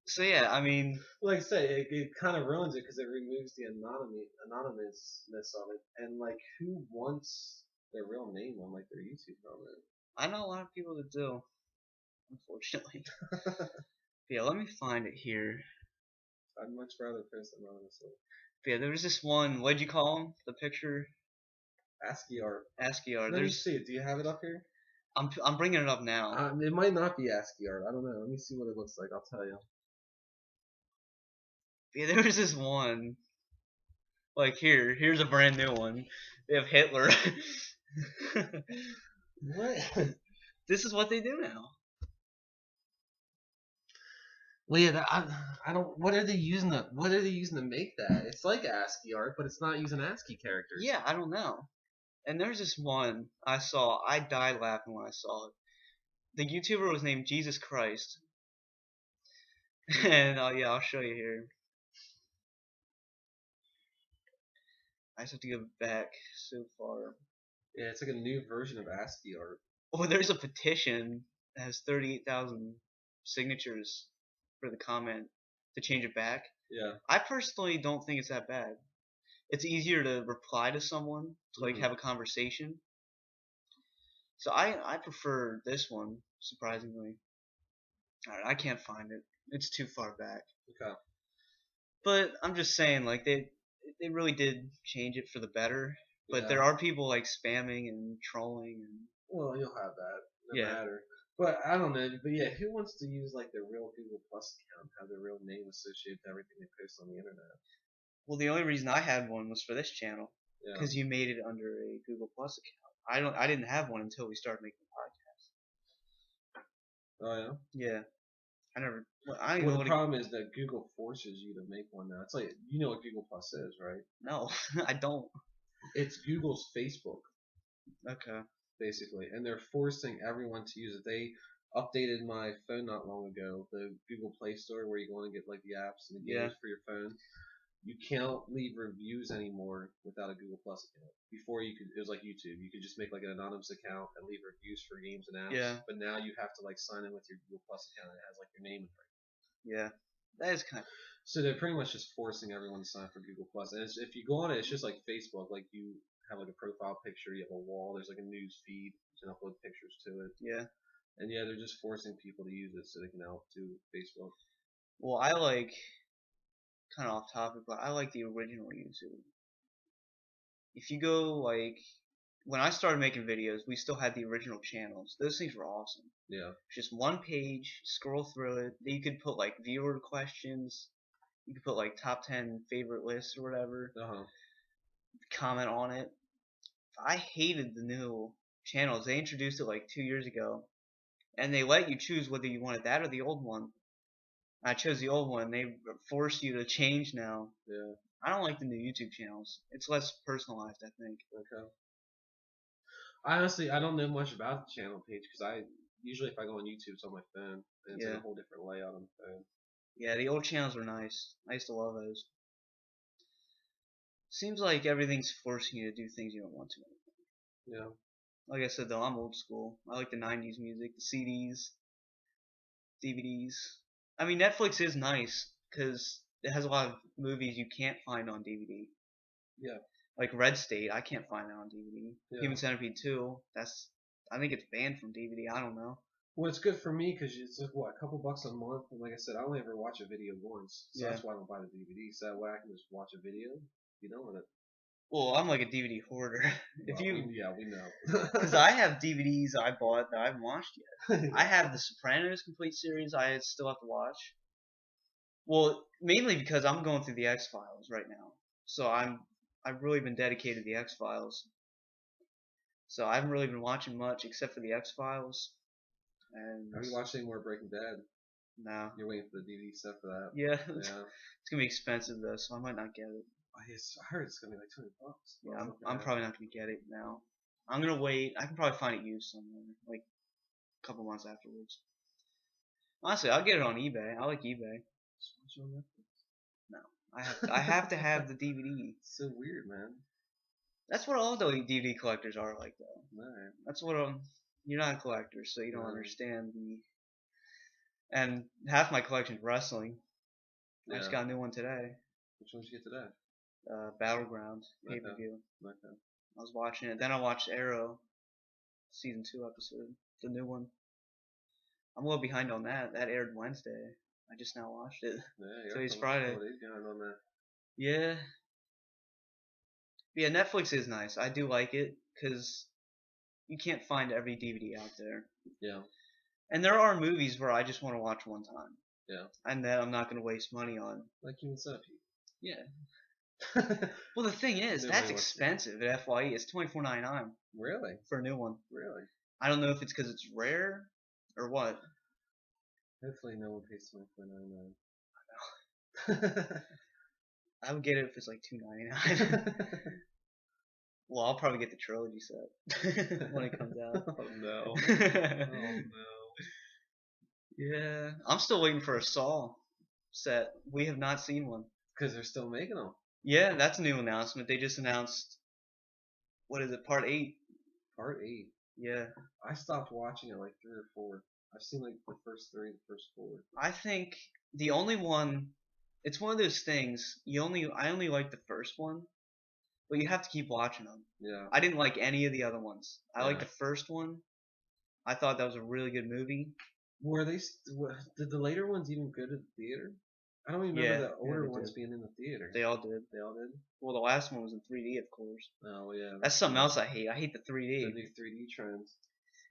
So yeah, I mean, Like I say, it kind of ruins it because it removes the anonymousness of it, and like, who wants their real name on like their YouTube comment? I know a lot of people that do, unfortunately. Yeah, let me find it here. I'd much rather post anonymously. Yeah, there was this one. What'd you call him? The picture? ASCII art. ASCII art. Let me see it. Do you have it up here? I'm bringing it up now. It might not be ASCII art. I don't know. Let me see what it looks like. I'll tell you. Yeah, there was this one. Like here's a brand new one. They have Hitler. What? This is what they do now. Well, yeah, I don't. What are they using to? What are they using to make that? It's like ASCII art, but it's not using ASCII characters. Yeah, I don't know. And there's this one I saw. I died laughing when I saw it. The YouTuber was named Jesus Christ. And yeah, I'll show you here. I just have to go back so far. Yeah, it's like a new version of ASCII art. Oh, there's a petition that has 38,000 signatures for the comment to change it back. Yeah. I personally don't think it's that bad. It's easier to reply to someone to like have a conversation. So I prefer this one, surprisingly. I can't find it. It's too far back. Okay. But I'm just saying, like they really did change it for the better. But there are people like spamming and trolling and. Well, you'll have that. No matter. But I don't know. But yeah, who wants to use like their real Google Plus account, have their real name associated with everything they post on the internet? Well, the only reason I had one was for this channel, because Yeah. you made it under a Google Plus account. I didn't have one until we started making the podcast. Oh yeah. Yeah, I never. Well, the problem is that Google forces you to make one now. It's like, you know what Google Plus is, right? No, I don't. It's Google's Facebook, Okay. basically, and they're forcing everyone to use it. They updated my phone not long ago, the Google Play Store, where you go and get like the apps and the games for your phone. You can't leave reviews anymore without a Google Plus account. Before you could, it was like YouTube. You could just make like an anonymous account and leave reviews for games and apps. Yeah. But now you have to like sign in with your Google Plus account and it has like your name in it. Yeah, that is kind of. So they're pretty much just forcing everyone to sign for Google Plus. And if you go on it, it's just like Facebook. Like you have like a profile picture, you have a wall. There's like a news feed. You can upload pictures to it. Yeah. And yeah, they're just forcing people to use it so they can now do Facebook. Well, I like. Kind of off topic, but I like the original YouTube. If you go like. When I started making videos, we still had the original channels. Those things were awesome. Yeah. Just one page, scroll through it. You could put like viewer questions. You could put like top 10 favorite lists or whatever. Comment on it. I hated the new channels. They introduced it like 2 years ago, and they let you choose whether you wanted that or the old one. I chose the old one. They force you to change now. Yeah. I don't like the new YouTube channels. It's less personalized, I think. Okay. Honestly, I don't know much about the channel page because usually if I go on YouTube, it's on my phone and it's like a whole different layout on the phone. Yeah, the old channels were nice. I used to love those. Seems like everything's forcing you to do things you don't want to. Yeah. Like I said though, I'm old school. I like the 90s music, the CDs, DVDs. I mean, Netflix is nice because it has a lot of movies you can't find on DVD. Yeah. Like Red State, I can't find that on DVD. Yeah. Human Centipede 2, I think it's banned from DVD. I don't know. Well, it's good for me because it's like, what, a couple bucks a month? And like I said, I only ever watch a video once. So that's why I don't buy the DVD. So that way I can just watch a video, be done with it. Well, I'm like a DVD hoarder. We know. Because I have DVDs I bought that I haven't watched yet. I have the Sopranos complete series I still have to watch. Well, mainly because I'm going through the X-Files right now. So I've really been dedicated to the X-Files. So I haven't really been watching much except for the X-Files. And have you watched any more Breaking Bad? No. You're waiting for the DVD stuff for that? Yeah. It's going to be expensive though, so I might not get it. I heard it's going to be like $20. Yeah, I'm probably not going to get it now. I'm going to wait. I can probably find it used somewhere, like a couple months afterwards. Honestly, I'll get it on eBay. I like eBay. Just watch it on Netflix. No. I have to have the DVD. It's so weird, man. That's what all the DVD collectors are like, though. Alright. That's what you're not a collector, so you don't No. understand the. And half my collection's wrestling. I just Yeah. got a new one today. Which one did you get today? Battleground Okay. pay-per-view. Okay. I was watching it. Then I watched Arrow, season 2 episode, the new one. I'm a little behind on that. That aired Wednesday. I just now watched it. Yeah, Today's Friday. Couple days behind on that. Yeah. Yeah, Netflix is nice. I do like it because you can't find every DVD out there. Yeah. And there are movies where I just want to watch one time. Yeah. And that I'm not going to waste money on. Like Human Centipede. Yeah. Well, the thing is, that's expensive at FYE. It's $24.99 Really? for a new one. Really? I don't know if it's because it's rare or what. Hopefully no one pays $24.99. I would get it if it's like $2.99. Well, I'll probably get the trilogy set when it comes out. Oh no. Oh no. Yeah. I'm still waiting for a Saw set. We have not seen one. Because they're still making them. Yeah, that's a new announcement. They just announced, what is it, part 8? Part 8. Yeah. I stopped watching it like 3 or 4. I've seen like the first 3, the first 4. I think the only one, it's one of those things, I only like the first one, but you have to keep watching them. Yeah. I didn't like any of the other ones. I Yeah. liked the first one. I thought that was a really good movie. Were they? Did the later ones even go to the theater? I don't even remember the older ones being in the theater. They all did. They all did? Well, the last one was in 3D, of course. Oh, yeah. That's something else I hate. I hate the 3D. The new 3D trends.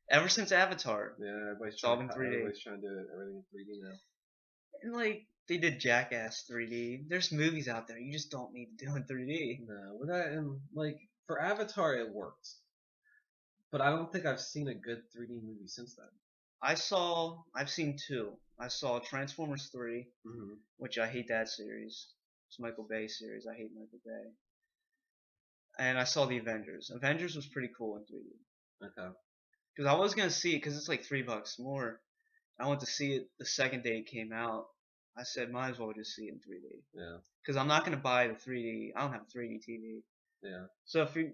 Ever since Avatar. Yeah, everybody's all trying, in 3D. everybody's trying to do everything in 3D now. And, like, they did Jackass 3D. There's movies out there you just don't need to do in 3D. No, with that, and, like, for Avatar, it worked. But I don't think I've seen a good 3D movie since then. I've seen 2. I saw Transformers 3, which I hate that series. It's Michael Bay series. I hate Michael Bay. And I saw the Avengers. Avengers was pretty cool in 3D. Okay. Because I was going to see it because it's like $3 more. I went to see it the second day it came out. I said, might as well just see it in 3D. Yeah. Because I'm not going to buy the 3D. I don't have a 3D TV. Yeah. So if you...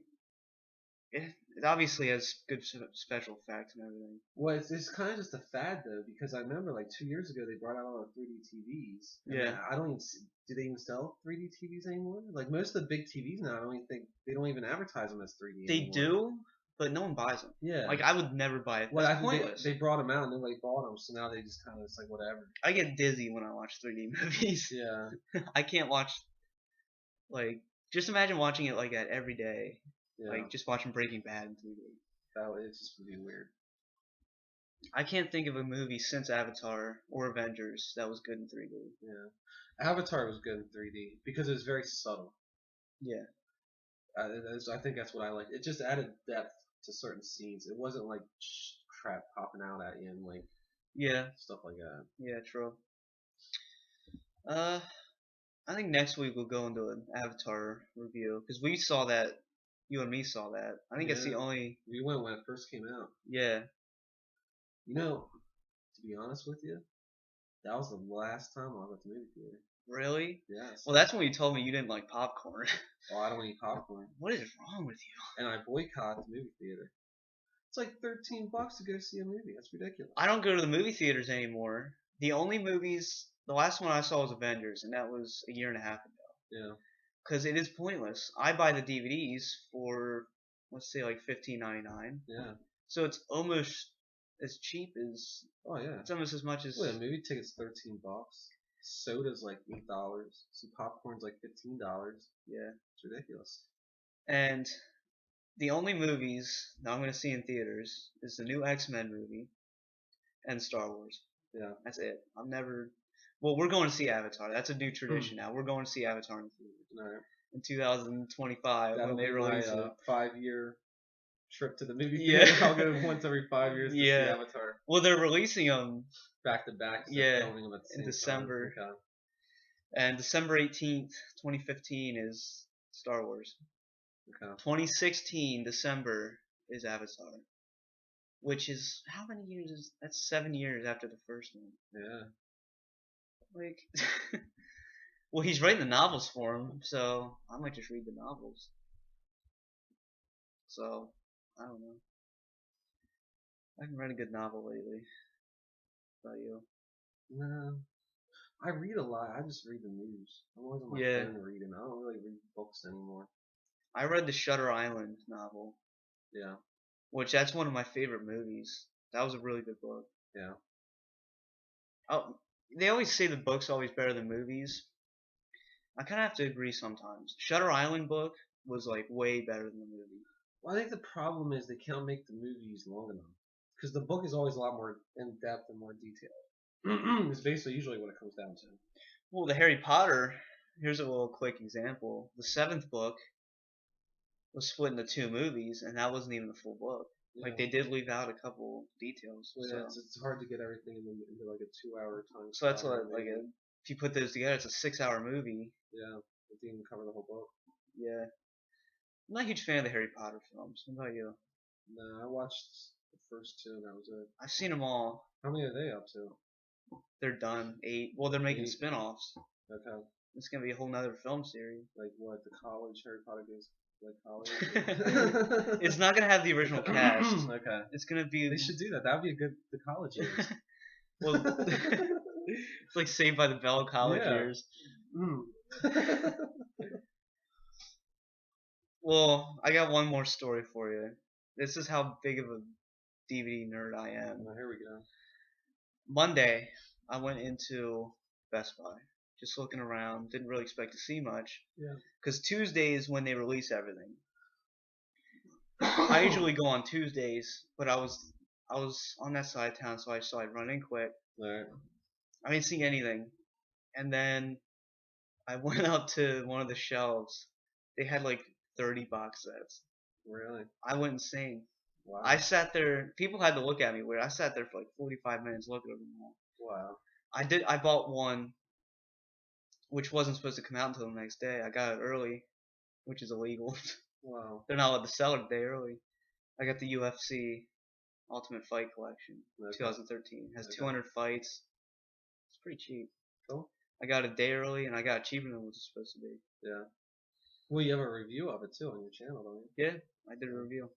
It obviously has good special effects and everything. Well, it's kind of just a fad though, because I remember like 2 years ago they brought out all the 3D TVs. Yeah. I don't even do they even sell 3D TVs anymore? Like most of the big TVs now, they don't even advertise them as 3D. They anymore. do, but no one buys them. Yeah. Like I would never buy it. Well, That's pointless. they brought them out and nobody bought them, so now they just kind of it's like whatever. I get dizzy when I watch 3D movies. Yeah. I can't watch. Like, just imagine watching it like that every day. Yeah. Like just watching Breaking Bad in 3D. It's just would be weird. I can't think of a movie since Avatar or Avengers that was good in 3D. Yeah. Avatar was good in 3D because it was very subtle. Yeah. I think that's what I liked. It just added depth to certain scenes. It wasn't like crap popping out at you and like stuff like that. Yeah, true. I think next week we'll go into an Avatar review because we saw that. You and me saw that. I think it's the only. We went when it first came out. Yeah. You know, to be honest with you, that was the last time I went to the movie theater. Really? Yes. Well, that's when you told me you didn't like popcorn. Oh, I don't eat popcorn. What is wrong with you? And I boycott the movie theater. It's like $13 to go see a movie. That's ridiculous. I don't go to the movie theaters anymore. The only movies, the last one I saw was Avengers, and that was a year and a half ago. Yeah. Because it is pointless. I buy the DVDs for, let's say, like $15.99. Yeah. So it's almost as cheap as. Oh yeah. It's almost as much as. Wait, a movie ticket's $13. Soda's like $8. Some popcorn's like $15. Yeah. It's ridiculous. And the only movies that I'm going to see in theaters is the new X-Men movie and Star Wars. Yeah. That's it. I'm never. Well, we're going to see Avatar. That's a new tradition now. We're going to see Avatar in theaters. Right. In 2025 when they release it. 5-year trip to the movie theater. Yeah. I'll go once every 5 years to see Avatar. Well, they're releasing them back to back. So filming them at the in same December. Time. Okay. And December 18th, 2015 is Star Wars. Okay. 2016 December is Avatar. Which is how many years is that's 7 years after the first one. Yeah. Like, well, he's writing the novels for him, so I might just read the novels. So I don't know. I haven't read a good novel lately. How about you? Nah, I read a lot. I just read the news. I'm always on my Yeah, phone reading. I don't really read books anymore. I read the Shutter Island novel, Yeah, which that's one of my favorite movies. That was a really good book. yeah. Oh, they always say the book's always better than movies. I kind of have to agree sometimes. Shutter Island book was like way better than the movie. Well, I think the problem is they can't make the movies long enough because the book is always a lot more in depth and more detailed. It's basically usually what it comes down to. Well, the Harry Potter, here's a little quick example. The seventh book was split into two movies, and that wasn't even the full book. Like Yeah. they did leave out a couple details. Well, yeah, it's hard to get everything into like a 2 hour time So that's slot. what like if you put those together, it's a 6 hour movie. Yeah, it didn't even cover the whole book. Yeah, I'm not a huge fan of the Harry Potter films. What about you? No, I watched the first two and that was it. I've seen them all. How many are they up to? They're done. 8. Well, they're making 8? spin-offs. Okay. It's gonna be a whole nother film series. Like what? The college Harry Potter goes like college? It's not gonna have the original cast. Okay. It's gonna be. They should do that. That would be a good the college years. Well, it's like Saved by the Bell college Yeah. years. Mm. Well, I got one more story for you. This is how big of a DVD nerd I am. Well, here we go. Monday, I went into Best Buy, just looking around. Didn't really expect to see much. Yeah. Because Tuesday is when they release everything. I usually go on Tuesdays, but I was on that side of town, so I saw I'd run in quick. Alright. I didn't see anything, and then I went up to one of the shelves. They had like 30 box sets. Really? I went insane. Wow. I sat there. People had to look at me weird. I sat there for like 45 minutes looking at them all. Wow. I bought one, which wasn't supposed to come out until the next day. I got it early, which is illegal. Wow. They're not allowed to sell it a day early. I got the UFC Ultimate Fight Collection, Okay. 2013. It has Okay. 200 fights. It's pretty cheap. Cool. I got it a day early, and I got it cheaper than it was supposed to be. Yeah. Well, you have a review of it too on your channel, don't you? Yeah, I did a review.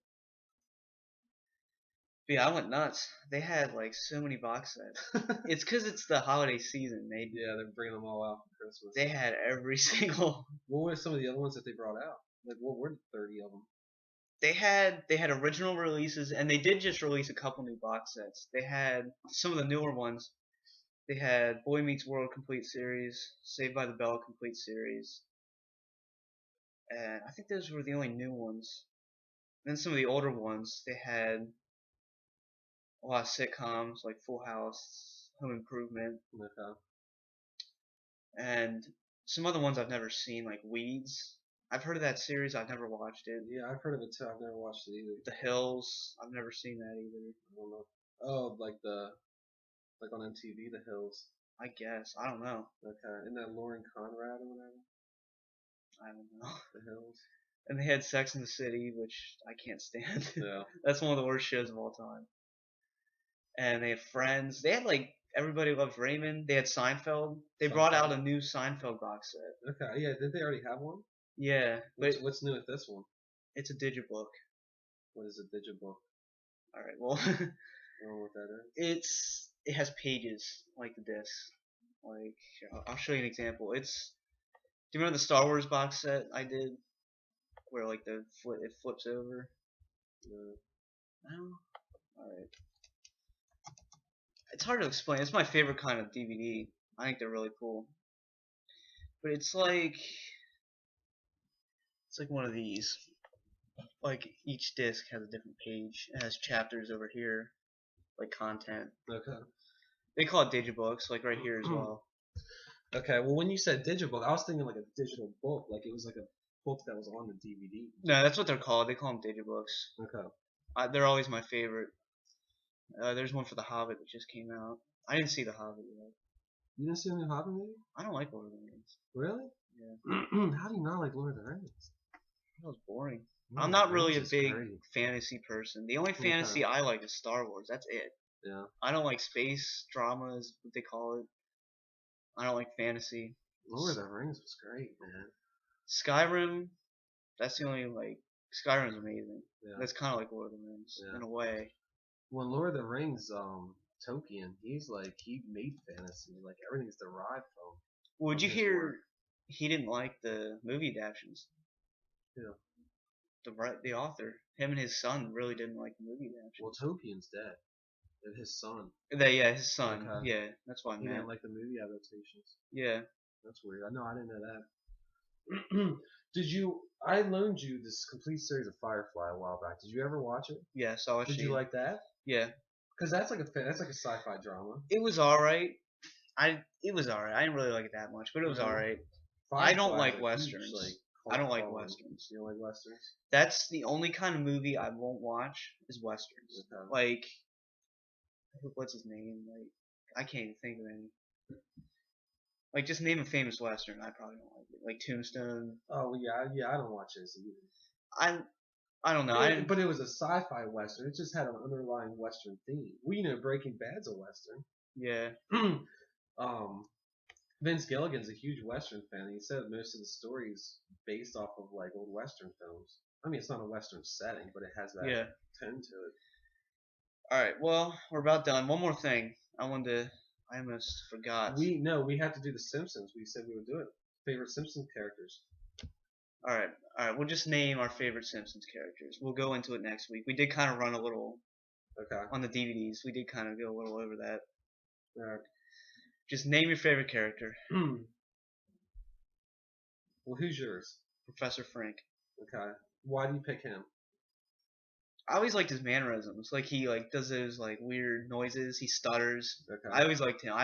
But yeah, I went nuts. They had like so many box sets. It's because it's the holiday season. Yeah, they're bringing them all out for Christmas. They had every single. What were some of the other ones that they brought out? Like, what were the 30 of them? They had original releases, and they did just release a couple new box sets. They had some of the newer ones. They had Boy Meets World Complete Series, Saved by the Bell Complete Series, and I think those were the only new ones. Then some of the older ones, they had a lot of sitcoms like Full House, Home Improvement, Okay. and some other ones I've never seen like Weeds. I've heard of that series. I've never watched it. Yeah, I've heard of it too. I've never watched it either. The Hills. I've never seen that either. I don't know. Oh, like on MTV, The Hills. I guess. I don't know. Okay. Isn't that Lauren Conrad or whatever? I don't know. The Hills. And they had Sex in the City, which I can't stand. Yeah. That's one of the worst shows of all time. And they had Friends. They had like Everybody Loves Raymond. They had Seinfeld. They brought out a new Seinfeld box set. Okay. Yeah. Did they already have one? Yeah, but What's new with this one? it's a digibook. What is a digibook? All right. Well, I don't know what that is. it has pages like the disc. Like here, I'll show you an example. Do you remember the Star Wars box set I did, where like it flips over? No. All right. It's hard to explain. It's my favorite kind of DVD. I think they're really cool. But it's like one of these. Like each disc has a different page. It has chapters over here, like content. Okay. They call it digibooks, like right here as well. Okay. Well, when you said digibook, I was thinking like a digital book, like it was like a book that was on the DVD. No, that's what they're called. They call them digibooks. Okay. They're always my favorite. There's one for The Hobbit that just came out. I didn't see The Hobbit yet. You didn't see the new Hobbit movie? I don't like Lord of the Rings. Really? Yeah. How do you not like Lord of the Rings? That was boring. Lord I'm of not the really a Rings is big great. fantasy person. The only fantasy I like is Star Wars. That's it. Yeah. I don't like space drama, is what they call it. I don't like fantasy. Lord of the Rings was great, man. Skyrim, that's the only like Skyrim's amazing. Yeah. That's kind of like Lord of the Rings Yeah. in a way. When Lord of the Rings, Tolkien, he's like he made fantasy. Like everything's derived from. Would you his hear work. he didn't like the movie adaptations? Yeah. The author, him and his son really didn't like the movie adaptations. Well, Tolkien's dead. And his son. Yeah, his son. Okay. Yeah, that's what I He meant. didn't like the movie adaptations. Yeah. That's weird. I didn't know that. Did you? I loaned you this complete series of Firefly a while back. Did you ever watch it? Yeah, so Did you like that? Yeah. Because that's like a sci-fi drama. It was alright. It was alright. I didn't really like it that much, but it was alright. I don't like westerns. I don't like westerns. You don't like westerns? That's the only kind of movie I won't watch is westerns. Okay. Like, what's his name? Like, I can't even think of any. Like, just name a famous western. I probably don't like it. Like Tombstone. Oh well, yeah. I don't watch this either. I don't know. But it was a sci-fi western. It just had an underlying western theme. We know Breaking Bad's a western. Yeah. Vince Gilligan's a huge western fan. And he said most of the stories based off of like old western films. I mean, it's not a western setting, but it has that tone to it. All right. Well, we're about done. One more thing. I almost forgot. We have to do the Simpsons. We said we would do it. Favorite Simpsons characters. All right. We'll just name our favorite Simpsons characters. We'll go into it next week. We did kind of run a little. Okay. On the DVDs, we did kind of go a little over that. All right. Just name your favorite character. Well, who's yours? Professor Frank. Okay. Why do you pick him? I always liked his mannerisms. Like he does those weird noises. He stutters. Okay. I always liked him.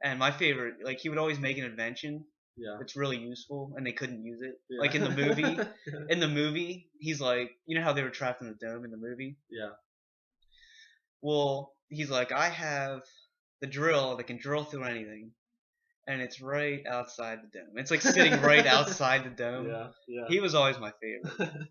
And my favorite, he would always make an invention. Yeah. It's really useful, and they couldn't use it. Yeah. Like in the movie, he's like, you know how they were trapped in the dome in the movie? Yeah. Well, he's like, I have the drill that can drill through anything, and it's right outside the dome. It's like sitting right outside the dome. Yeah. He was always my favorite.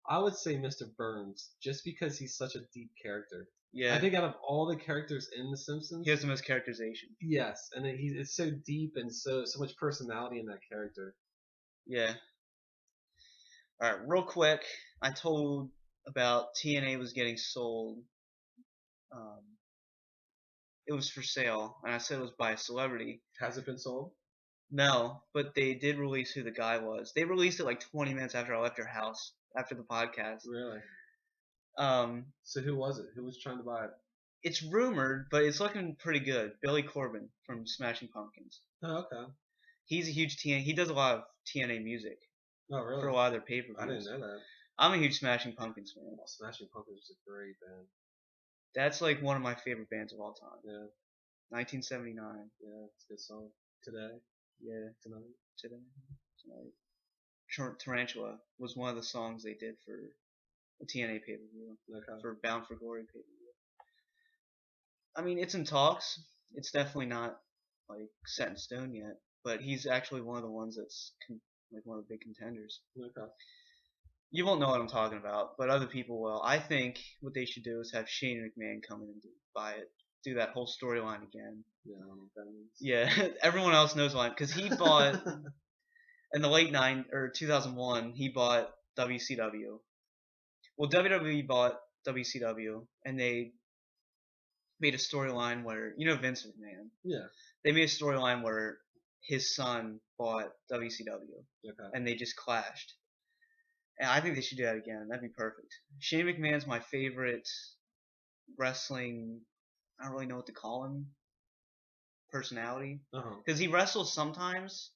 I would say Mr. Burns, just because he's such a deep character. Yeah. I think out of all the characters in The Simpsons, he has the most characterization. Yes, and it's so deep and so much personality in that character. Yeah. All right, real quick, I told about TNA was getting sold. It was for sale, and I said it was by a celebrity. Has it been sold? No, but they did release who the guy was. They released it like 20 minutes after I left your house, after the podcast. Really? So who was it? Who was trying to buy it? It's rumored, but it's looking pretty good. Billy Corbin from Smashing Pumpkins. Oh, okay. He's a huge TNA. He does a lot of TNA music. Oh, really? For a lot of their pay-per-views. I didn't know that. I'm a huge Smashing Pumpkins fan. Oh, Smashing Pumpkins is a great band. That's like one of my favorite bands of all time. Yeah. 1979. Yeah, it's a good song. Today. Yeah. Tonight. Tarantula was one of the songs they did for a TNA pay-per-view. Okay. For Bound for Glory pay-per-view. I mean, it's in talks. It's definitely not set in stone yet, but he's actually one of the ones that's one of the big contenders. Okay. You won't know what I'm talking about, but other people will. I think what they should do is have Shane McMahon come in and buy it, do that whole storyline again. Yeah, I don't know what that means. Yeah, everyone else knows why, because he bought in the late 2001. He bought WCW. Well, WWE bought WCW, and they made a storyline where Vince McMahon. Yeah. They made a storyline where his son bought WCW, and they just clashed. And I think they should do that again. That'd be perfect. Shane McMahon's my favorite wrestling. I don't really know what to call him. Personality. Because he wrestles sometimes,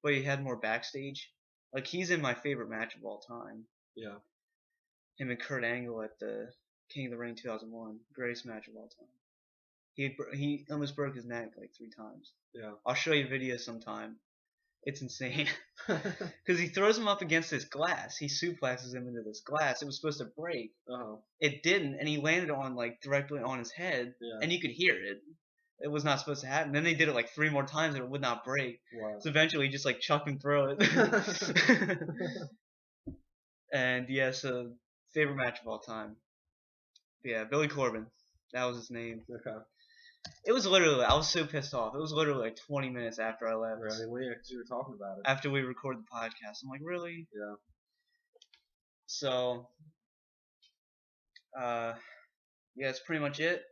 but he had more backstage. Like he's in my favorite match of all time. Yeah. Him and Kurt Angle at the King of the Ring 2001, greatest match of all time. He almost broke his neck like 3 times. Yeah. I'll show you a video sometime. It's insane. Because he throws him up against this glass. He suplexes him into this glass. It was supposed to break. It didn't, and he landed on directly on his head, and you could hear it. It was not supposed to happen. Then they did it 3 more times, and it would not break. Wow. So eventually, he just chucked him through it. And yeah, so favorite match of all time. Yeah, Billy Corbin. That was his name. Okay. It was literally, I was so pissed off. It was literally 20 minutes after I left. Really? Well, yeah, because you were talking about it. After we recorded the podcast. I'm like, really? Yeah. So, yeah, that's pretty much it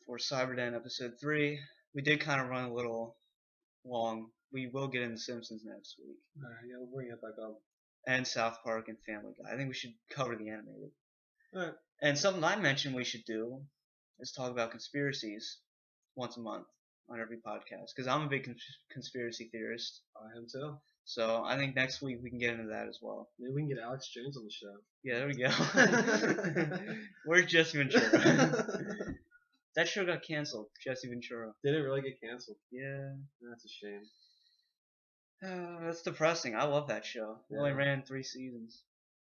for CyberDen episode 3. We did kind of run a little long. We will get into Simpsons next week. Alright, yeah, we'll bring it back up. And South Park and Family Guy. I think we should cover the animated. Alright. And something I mentioned we should do is talk about conspiracies once a month on every podcast. Because I'm a big conspiracy theorist. I am too. So I think next week we can get into that as well. Maybe we can get Alex Jones on the show. Yeah, there we go. Where's Jesse Ventura? That show got canceled. Jesse Ventura. Did it really get canceled? Yeah. That's a shame. That's depressing. I love that show. It only Yeah. ran 3 seasons.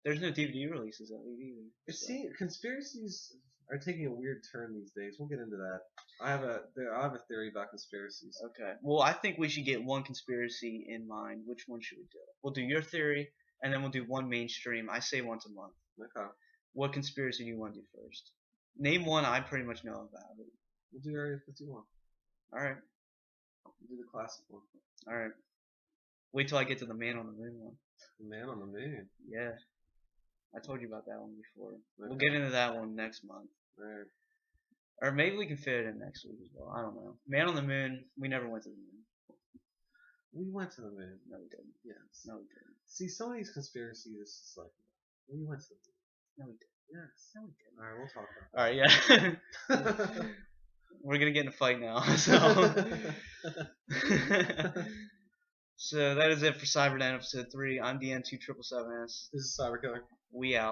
There's no DVD releases of it either. So. See, conspiracies are taking a weird turn these days. We'll get into that. I have a theory about conspiracies. Okay. Well, I think we should get one conspiracy in mind. Which one should we do? We'll do your theory, and then we'll do one mainstream. I say once a month. Okay. What conspiracy do you want to do first? Name one I pretty much know about. We'll do Area 51. Alright. We'll do the classic one. Alright. Wait till I get to the Man on the Moon one. The Man on the Moon. Yeah. I told you about that one before. Okay. We'll get into that one next month. Alright. Or maybe we can fit it in next week as well. I don't know. Man on the Moon, we never went to the moon. We went to the moon. No, we didn't. Yes. No, we didn't. See, some of these conspiracies, it's like, we went to the moon. No, we didn't. Yes. No, we didn't. Alright, we'll talk Alright, yeah. We're gonna get in a fight now, so. So that is it for CyberDen episode 3. I'm DN2777S. This is Cyber Killer. We out.